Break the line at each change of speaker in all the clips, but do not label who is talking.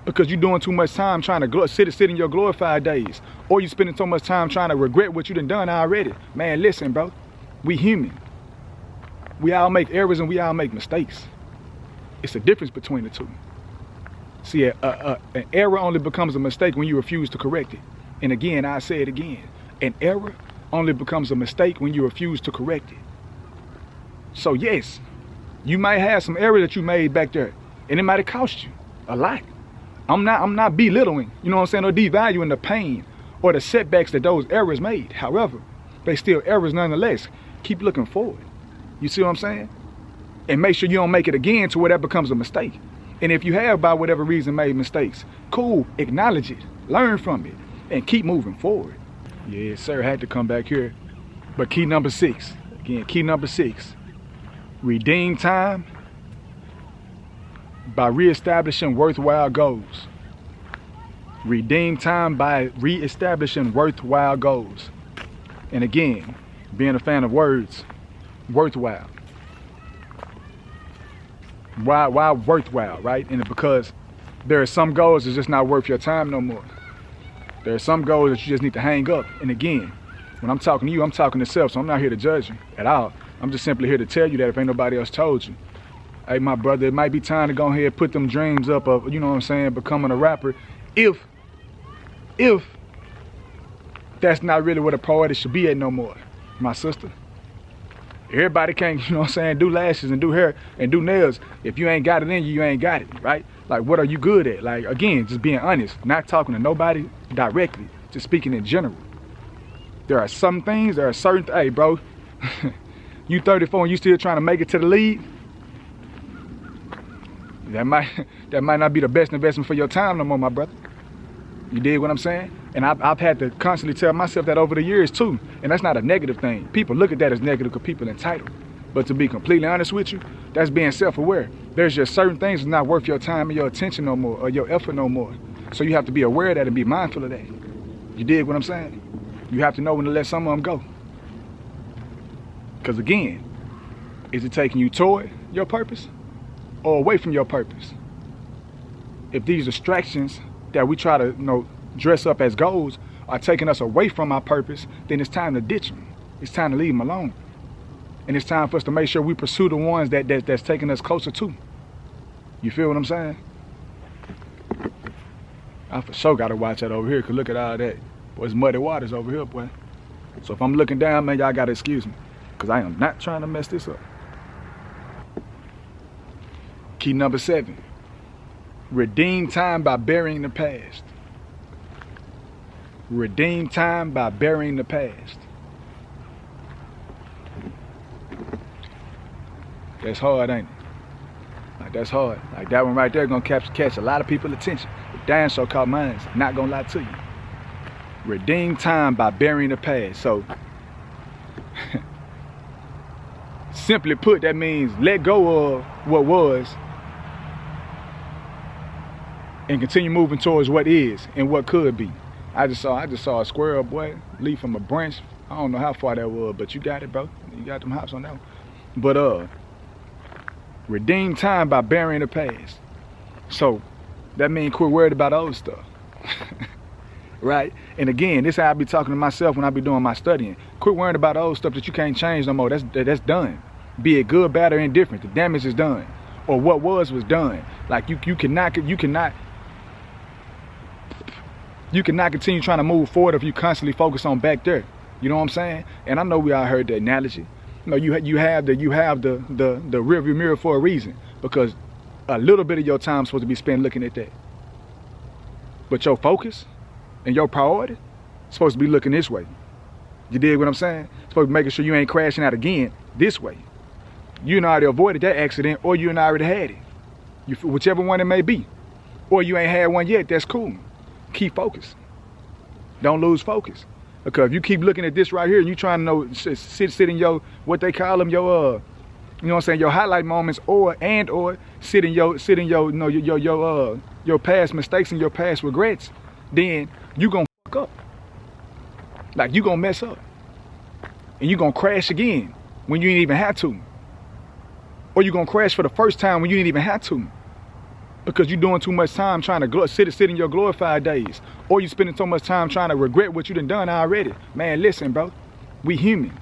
because you're doing too much time trying to sit in your glorified days, or you spending so much time trying to regret what you done already. Man, listen, bro, we human. We all make errors and we all make mistakes. It's a difference between the two. See, an error only becomes a mistake when you refuse to correct it. And again, I say it again, an error only becomes a mistake when you refuse to correct it. So yes, you might have some error that you made back there, and it might have cost you a lot. I'm not belittling, you know what I'm saying, or devaluing the pain or the setbacks that those errors made. However, they still errors nonetheless. Keep looking forward. You see what I'm saying? And make sure you don't make it again to where that becomes a mistake. And if you have, by whatever reason, made mistakes, cool, acknowledge it, learn from it, and keep moving forward. Yes, sir, had to come back here. But key number 6, again, key number 6, redeem time by reestablishing worthwhile goals. Redeem time by reestablishing worthwhile goals. And again, being a fan of words, worthwhile. Why worthwhile, right? And because there are some goals that's just not worth your time no more. There are some goals that you just need to hang up. And again, when I'm talking to you, I'm talking to self, so I'm not here to judge you at all. I'm just simply here to tell you that if ain't nobody else told you. Hey, my brother, it might be time to go ahead and put them dreams up of, you know what I'm saying, becoming a rapper. If that's not really what a priority should be at no more, my sister. Everybody can't, you know what I'm saying, do lashes and do hair and do nails. If you ain't got it in you, you ain't got it, right? Like, what are you good at? Like, again, just being honest, not talking to nobody directly, just speaking in general. There are some things, there are certain, hey, bro, you 34 and you still trying to make it to the league, that might not be the best investment for your time no more, my brother. You dig what I'm saying? And I've had to constantly tell myself that over the years too. And that's not a negative thing. People look at that as negative because people entitled. But to be completely honest with you, that's being self-aware. There's just certain things that's not worth your time and your attention no more, or your effort no more. So you have to be aware of that and be mindful of that. You dig what I'm saying? You have to know when to let some of them go. Because again, is it taking you toward your purpose or away from your purpose? If these distractions that we try to, dress up as goals are taking us away from our purpose, then it's time to ditch them. It's time to leave them alone. And it's time for us to make sure we pursue the ones that's taking us closer to. You feel what I'm saying? I for sure gotta watch that over here, cause look at all that. Boy, it's muddy waters over here, boy. So if I'm looking down, man, y'all gotta excuse me, cause I am not trying to mess this up. Key number 7, redeem time by burying the past. Redeem time by burying the past. That's hard, ain't it? Like, that's hard. Like, that one right there gonna catch a lot of people's attention. Damn sure caught mine. Not gonna lie to you. Redeem time by burying the past. So, simply put, that means let go of what was and continue moving towards what is and what could be. I just saw a squirrel, boy, leave from a branch. I don't know how far that was, but you got it, bro. You got them hops on that one. But redeem time by burying the past. So that means quit worried about old stuff. Right? And again, this is how I be talking to myself when I be doing my studying. Quit worrying about old stuff that you can't change no more. That's done. Be it good, bad, or indifferent. The damage is done. Or what was done. Like you cannot continue trying to move forward if you constantly focus on back there. You know what I'm saying? And I know we all heard the analogy. You have the rearview mirror for a reason, because a little bit of your time is supposed to be spent looking at that. But your focus and your priority is supposed to be looking this way. You dig what I'm saying? It's supposed to be making sure you ain't crashing out again this way. You already avoided that accident, or you already had it. Whichever one it may be. Or you ain't had one yet, that's cool. Keep focused. Don't lose focus. Because if you keep looking at this right here and you trying to sit in your, what they call them, your you know what I'm saying, your highlight moments, or sit in your your past mistakes and your past regrets, then you gonna fuck up. Like, you gonna mess up. And you gonna crash again when you didn't even have to. Or you gonna crash for the first time when you didn't even have to. because you're doing too much time trying to sit in your glorified days, or you spending so much time trying to regret what you done already. Man, listen, bro, we human.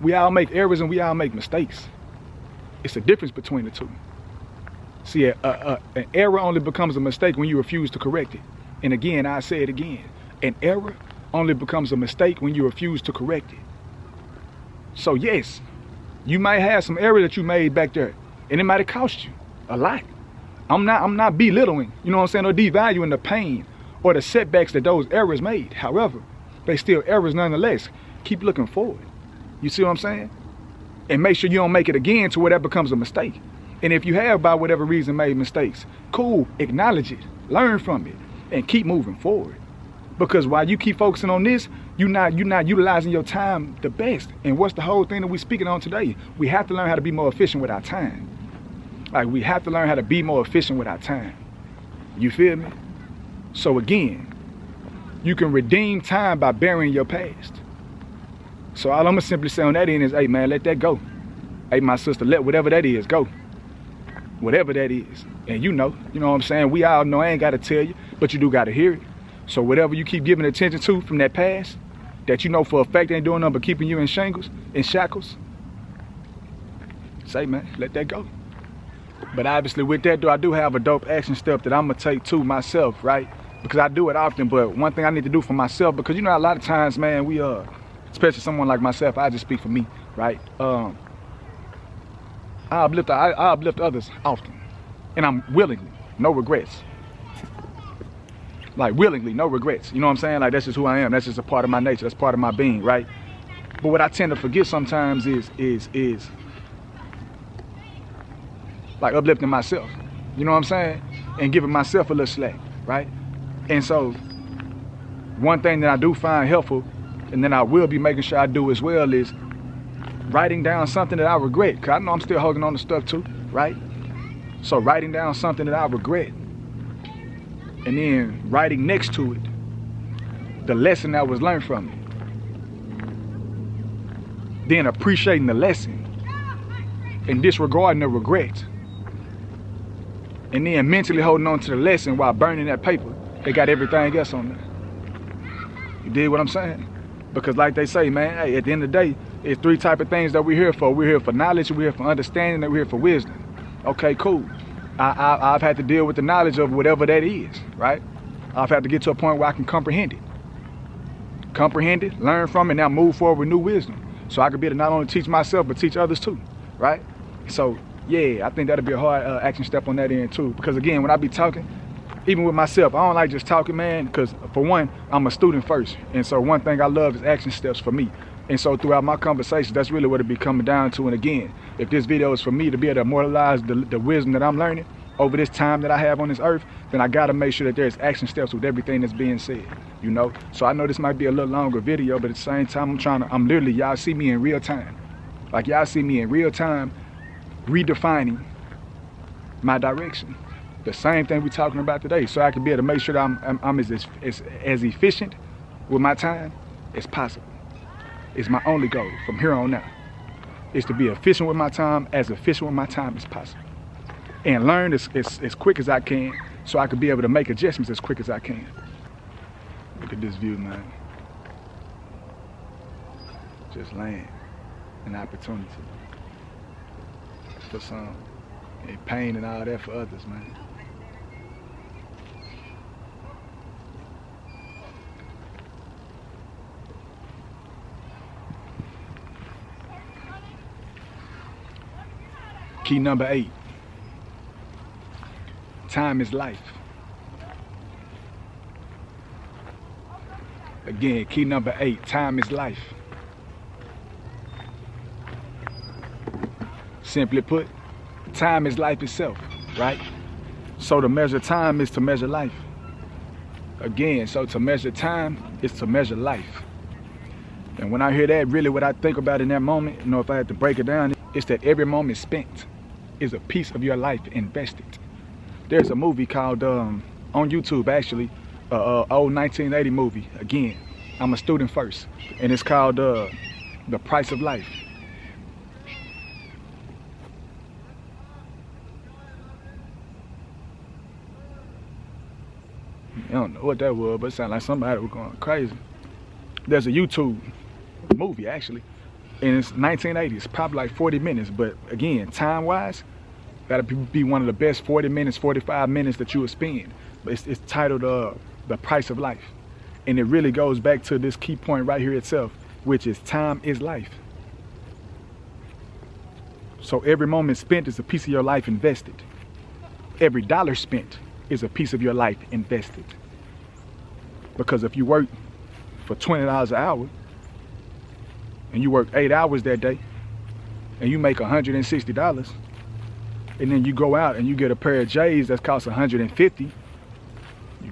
We all make errors and we all make mistakes. It's a difference between the two. See, an error only becomes a mistake when you refuse to correct it. And again, I say it again, an error only becomes a mistake when you refuse to correct it. So yes, you might have some error that you made back there, and it might have cost you a lot. I'm not belittling, you know what I'm saying, or devaluing the pain or the setbacks that those errors made. However, they still errors nonetheless. Keep looking forward. You see what I'm saying? And make sure you don't make it again to where that becomes a mistake. And if you have, by whatever reason, made mistakes, cool, acknowledge it, learn from it, and keep moving forward. Because while you keep focusing on this, you're not utilizing your time the best. And what's the whole thing that we're speaking on today? We have to learn how to be more efficient with our time. Like, we have to learn how to be more efficient with our time. You feel me? So again, you can redeem time by burying your past. So all I'm gonna simply say on that end is, hey man, let that go. Hey my sister, let whatever that is go. Whatever that is. And you know what I'm saying? We all know, I ain't gotta tell you, but you do gotta hear it. So whatever you keep giving attention to from that past, that you know for a fact ain't doing nothing but keeping you in shackles, say man, let that go. But obviously with that though, I do have a dope action step that I'm gonna take to myself, right? Because I do it often, but one thing I need to do for myself, because you know a lot of times, man, we especially someone like myself, I just speak for me, right? I uplift others often, and I'm willingly, no regrets. Like willingly, no regrets. You know what I'm saying? Like that's just who I am. That's just a part of my nature. That's part of my being, right? But what I tend to forget sometimes is like uplifting myself. You know what I'm saying? And giving myself a little slack, right? And so one thing that I do find helpful, and then I will be making sure I do as well, is writing down something that I regret. Because I know I'm still holding on to stuff too, right? So writing down something that I regret, and then writing next to it the lesson that was learned from it. Then appreciating the lesson and disregarding the regret. And then mentally holding on to the lesson while burning that paper. They got everything else on there. You dig what I'm saying? Because like they say, man, hey, at the end of the day, it's three type of things that we're here for. We're here for knowledge, we're here for understanding, and we're here for wisdom. Okay, cool. I've had to deal with the knowledge of whatever that is, right? I've had to get to a point where I can comprehend it. Comprehend it, learn from it, now move forward with new wisdom. So I could be able to not only teach myself, but teach others too, right? So, yeah, I think that'll be a hard action step on that end too. Because again, when I be talking, even with myself, I don't like just talking, man, because for one, I'm a student first. And so one thing I love is action steps for me. And so throughout my conversations, that's really what it be coming down to. And again, if this video is for me to be able to immortalize the wisdom that I'm learning over this time that I have on this earth, then I gotta make sure that there's action steps with everything that's being said, you know? So I know this might be a little longer video, but at the same time, I'm literally, y'all see me in real time. Like y'all see me in real time redefining my direction. The same thing we're talking about today. So I can be able to make sure that I'm as efficient with my time as possible. It's my only goal from here on out, is to be efficient with my time as possible. And learn as quick as I can, so I could be able to make adjustments as quick as I can. Look at this view, man. Just land, an opportunity for some, and pain and all that for others, man. Key number 8. Time is life. Again, key number 8, time is life. Simply put, time is life itself, right? So to measure time is to measure life. Again, so to measure time is to measure life. And when I hear that, really what I think about in that moment, you know, if I had to break it down, it's that every moment spent is a piece of your life invested. There's a movie called, on YouTube actually, old 1980 movie. Again, I'm a student first, and it's called The Price of Life. I don't know what that was, but it sounded like somebody was going crazy. There's a YouTube movie, actually, and it's 1980s, probably like 40 minutes, but again, time-wise, that'll be one of the best 40 minutes, 45 minutes that you will spend. But it's titled The Price of Life. And it really goes back to this key point right here itself, which is time is life. So every moment spent is a piece of your life invested. Every dollar spent is a piece of your life invested. Because if you work for $20 an hour, and you work 8 hours that day, and you make $160, and then you go out and you get a pair of J's that cost $150, you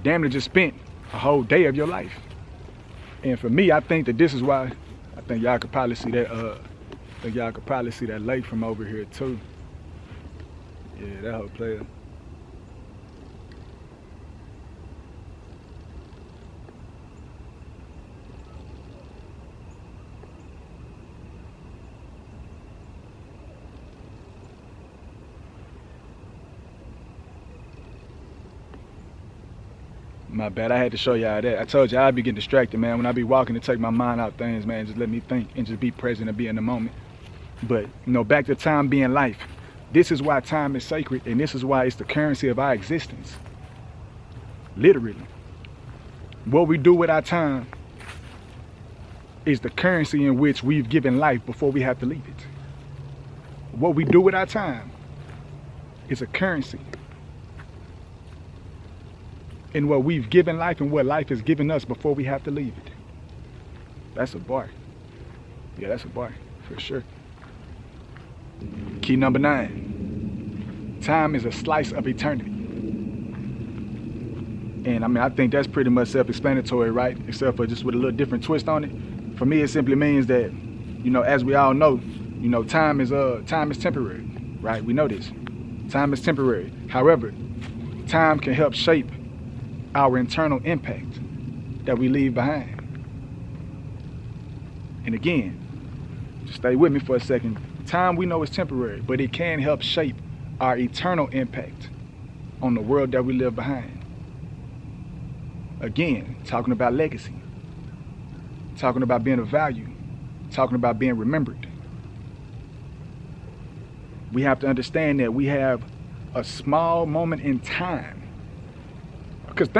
damn near just spent a whole day of your life. And for me, I think that this is why I think y'all could probably see that lake from over here too. Yeah, that whole player. My bad, I had to show y'all that. I told you I'd be getting distracted, man. When I be walking to take my mind out things, man, just let me think and just be present and be in the moment. But, you know, back to time being life. This is why time is sacred, and this is why it's the currency of our existence. Literally. What we do with our time is the currency in which we've given life before we have to leave it. What we do with our time is a currency in what we've given life and what life has given us before we have to leave it. That's a bar. Yeah, that's a bar, for sure. Key number 9. Time is a slice of eternity. And I mean, I think that's pretty much self-explanatory, right? Except for just with a little different twist on it. For me, it simply means that, you know, as we all know, you know, time is temporary, right? We know this. Time is temporary. However, time can help shape our internal impact that we leave behind. And again, just stay with me for a second. Time we know is temporary, but it can help shape our eternal impact on the world that we live behind. Again, talking about legacy, talking about being of value, talking about being remembered. We have to understand that we have a small moment in time. Because,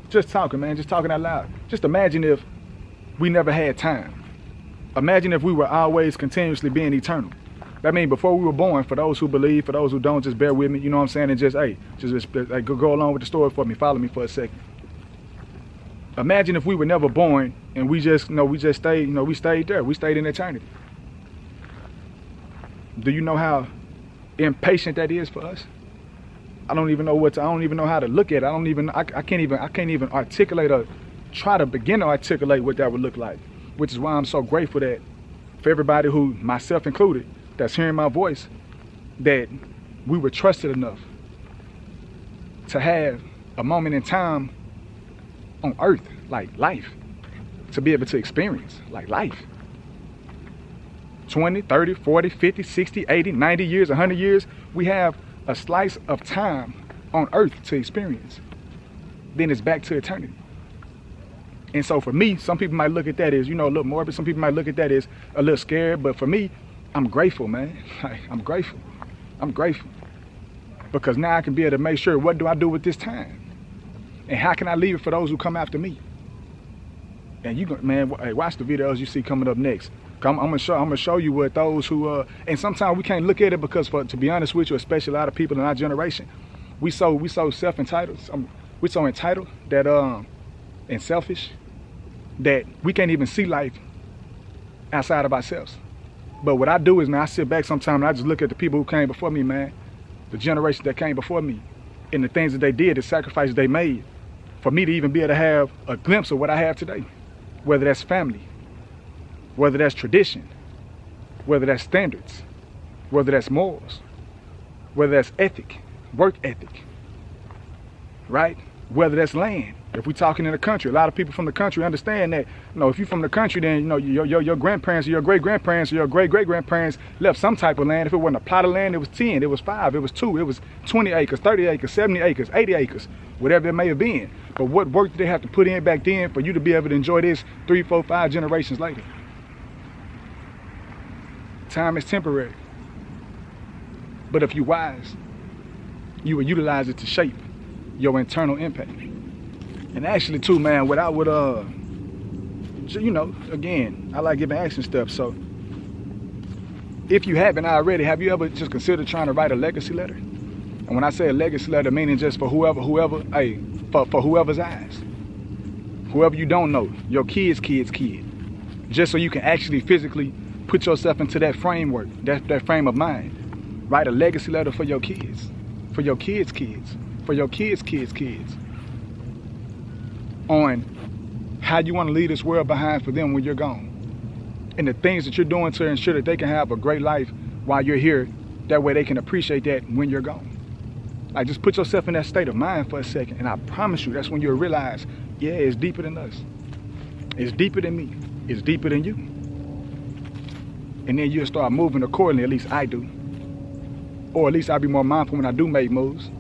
just talking, man, just talking out loud. Just imagine if we never had time. Imagine if we were always continuously being eternal. That means before we were born, for those who believe, for those who don't, just bear with me, you know what I'm saying? And just, hey, go along with the story for me. Follow me for a second. Imagine if we were never born and we just stayed, we stayed there. We stayed in eternity. Do you know how impatient that is for us? I don't even know how to look at it. I can't even articulate or try to begin to articulate what that would look like. Which is why I'm so grateful that for everybody who, myself included, that's hearing my voice, that we were trusted enough to have a moment in time on earth, like life, to be able to experience, like life. 20, 30, 40, 50, 60, 80, 90 years, 100 years, we have a slice of time on earth to experience. Then it's back to eternity. And so for me, some people might look at that as, a little morbid. Some people might look at that as a little scared. But for me, I'm grateful, man. I'm grateful. I'm grateful. Because now I can be able to make sure, what do I do with this time? And how can I leave it for those who come after me? And hey, watch the videos you see coming up next. I'm gonna show you what those who and sometimes we can't look at it because, to be honest with you, especially a lot of people in our generation, we so self-entitled. We're so entitled that and selfish that we can't even see life outside of ourselves. But what I do is, man, I sit back sometimes and I just look at the people who came before me, man, the generation that came before me, and the things that they did, the sacrifices they made, for me to even be able to have a glimpse of what I have today, whether that's family, whether that's tradition, whether that's standards, whether that's morals, whether that's ethic, work ethic, right? whether that's land. If we're talking in the country, a lot of people from the country understand that, if you're from the country, then, your grandparents or your great-grandparents or your great-great-grandparents left some type of land. If it wasn't a plot of land, it was 10, it was 5, it was 2, it was 20 acres, 30 acres, 70 acres, 80 acres, whatever it may have been. But what work did they have to put in back then for you to be able to enjoy this 3, 4, 5 generations later? Time is temporary. But if you're wise, you will utilize it to shape your internal impact. And actually too, man, what I would, again, I like giving action steps. So if you haven't already, have you ever just considered trying to write a legacy letter? And when I say a legacy letter, meaning just for whoever, hey, for whoever's eyes. Whoever you don't know, your kid's kid. Just so you can actually physically put yourself into that framework, that frame of mind. Write a legacy letter for your kids, for your kids' kids, for your kids' kids. On how you want to leave this world behind for them when you're gone. And the things that you're doing to ensure that they can have a great life while you're here. That way they can appreciate that when you're gone. Like, just put yourself in that state of mind for a second. And I promise you, that's when you'll realize, yeah, it's deeper than us. It's deeper than me. It's deeper than you. And then you'll start moving accordingly, at least I do. Or at least I'll be more mindful when I do make moves.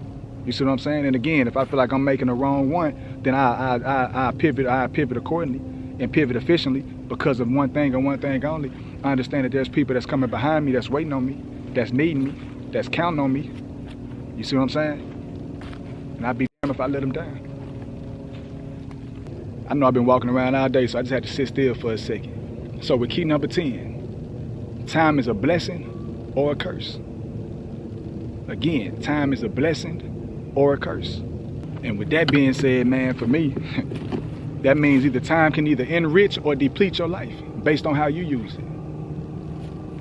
You see what I'm saying? And again, if I feel like I'm making the wrong one, then I pivot accordingly and pivot efficiently because of one thing and one thing only. I understand that there's people that's coming behind me, that's waiting on me, that's needing me, that's counting on me. You see what I'm saying? And I'd be damned if I let them down. I know I've been walking around all day, so I just had to sit still for a second. So with key number 10, time is a blessing or a curse. Again, time is a blessing or a curse. And with that being said, man, for me, that means either time can either enrich or deplete your life based on how you use it.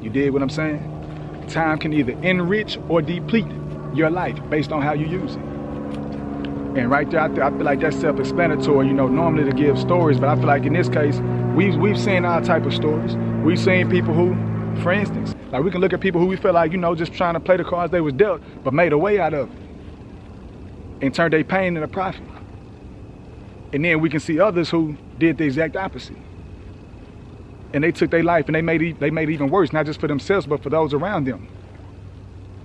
You dig what I'm saying? Time can either enrich or deplete your life based on how you use it. And right there, I feel like that's self-explanatory, normally to give stories, but I feel like in this case, we've seen all type of stories. We've seen people who, for instance, like we can look at people who we feel like, just trying to play the cards they was dealt, but made a way out of it. And turned their pain into profit. And then we can see others who did the exact opposite. And they took their life and they made it even worse, not just for themselves, but for those around them.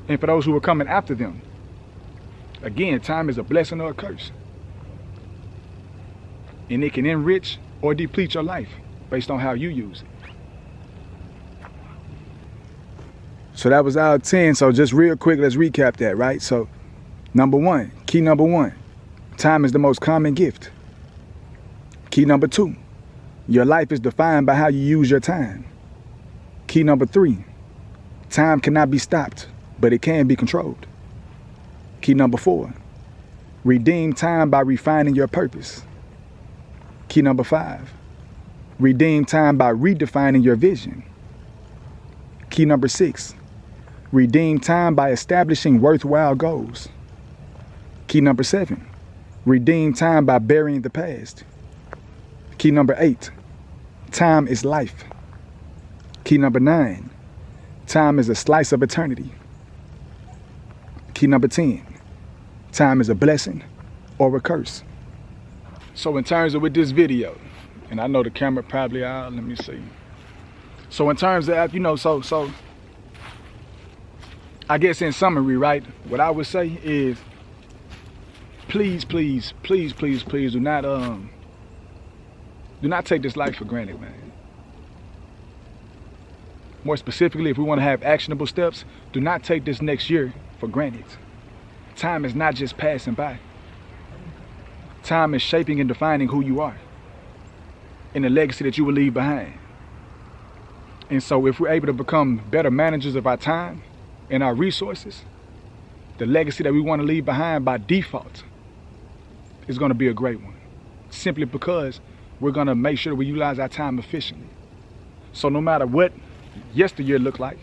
And for those who were coming after them. Again, time is a blessing or a curse. And it can enrich or deplete your life based on how you use it. So that was our 10. So just real quick, let's recap that, right? So number 1, key number 1, time is the most common gift. Key number 2, your life is defined by how you use your time. Key number 3, time cannot be stopped, but it can be controlled. Key number 4, redeem time by refining your purpose. Key number 5, redeem time by redefining your vision. Key number 6, redeem time by establishing worthwhile goals. Key number 7, redeem time by burying the past. Key number 8, time is life. Key number 9, time is a slice of eternity. Key number 10, time is a blessing or a curse. So in terms of with this video, and I know the camera probably out, let me see. So in terms of, so I guess in summary, right, what I would say is, please do not take this life for granted, man. More specifically, if we want to have actionable steps, do not take this next year for granted. Time is not just passing by. Time is shaping and defining who you are and the legacy that you will leave behind. And so if we're able to become better managers of our time and our resources, the legacy that we want to leave behind by default is going to be a great one. Simply because we're going to make sure we utilize our time efficiently. So no matter what yesteryear looked like,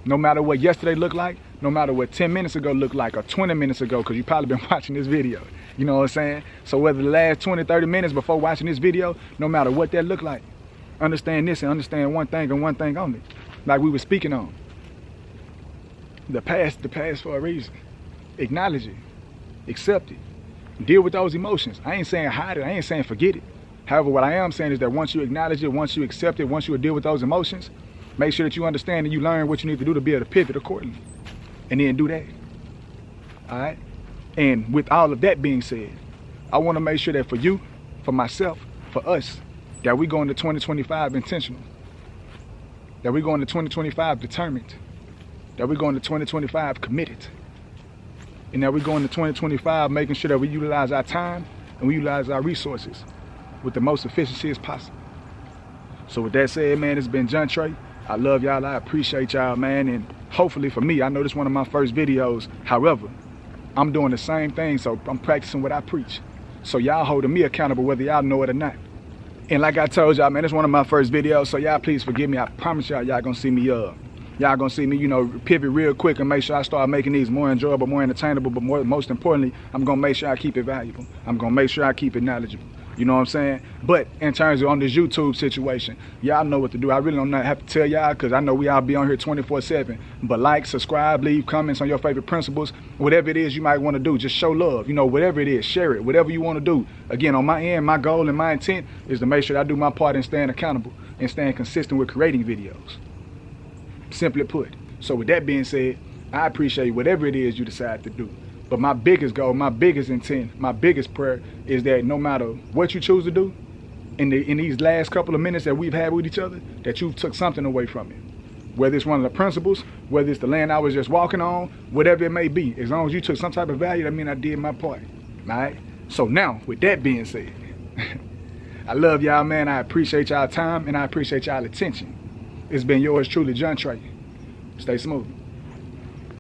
no matter what yesterday looked like, no matter what 10 minutes ago looked like or 20 minutes ago, because you've probably been watching this video, you know what I'm saying? So whether the last 20, 30 minutes before watching this video, no matter what that looked like, understand this and understand one thing and one thing only, like we were speaking on. The past for a reason. Acknowledge it, accept it, Deal with those emotions. I ain't saying hide it. I ain't saying forget it. However, what I am saying is that once you acknowledge it, once you accept it, once you deal with those emotions, make sure that you understand and you learn what you need to do to be able to pivot accordingly. And then do that. All right? And with all of that being said, I want to make sure that for you, for myself, for us, that we go into 2025 intentional. That we go into 2025 determined. That we go into 2025 committed. And that we go into 2025 making sure that we utilize our time and we utilize our resources with the most efficiency as possible. So with that said, man, it's been John Trey. I love y'all. I appreciate y'all, man. And hopefully for me, I know this is one of my first videos. However, I'm doing the same thing, so I'm practicing what I preach. So y'all holding me accountable whether y'all know it or not. And like I told y'all, man, it's one of my first videos, so y'all please forgive me. I promise y'all gonna see me you know, pivot real quick and make sure I start making these more enjoyable, more entertainable, but most importantly, I'm gonna make sure I keep it valuable. I'm gonna make sure I keep it knowledgeable. You know what I'm saying? But in terms of on this YouTube situation, y'all know what to do. I really don't have to tell y'all because I know we all be on here 24/7. But like, subscribe, leave comments on your favorite principles. Whatever it is you might want to do, just show love. You know, whatever it is, share it. Whatever you want to do. Again, on my end, my goal and my intent is to make sure that I do my part in staying accountable and staying consistent with creating videos. Simply put. So with that being said, I appreciate whatever it is you decide to do. But my biggest goal, my biggest intent, my biggest prayer is that no matter what you choose to do, in these last couple of minutes that we've had with each other, that you took something away from it. Whether it's one of the principles, whether it's the land I was just walking on, whatever it may be. As long as you took some type of value, that means I did my part. All right? So now, with that being said, I love y'all, man. I appreciate y'all time and I appreciate y'all attention. It's been yours truly, John Trey. Stay smooth.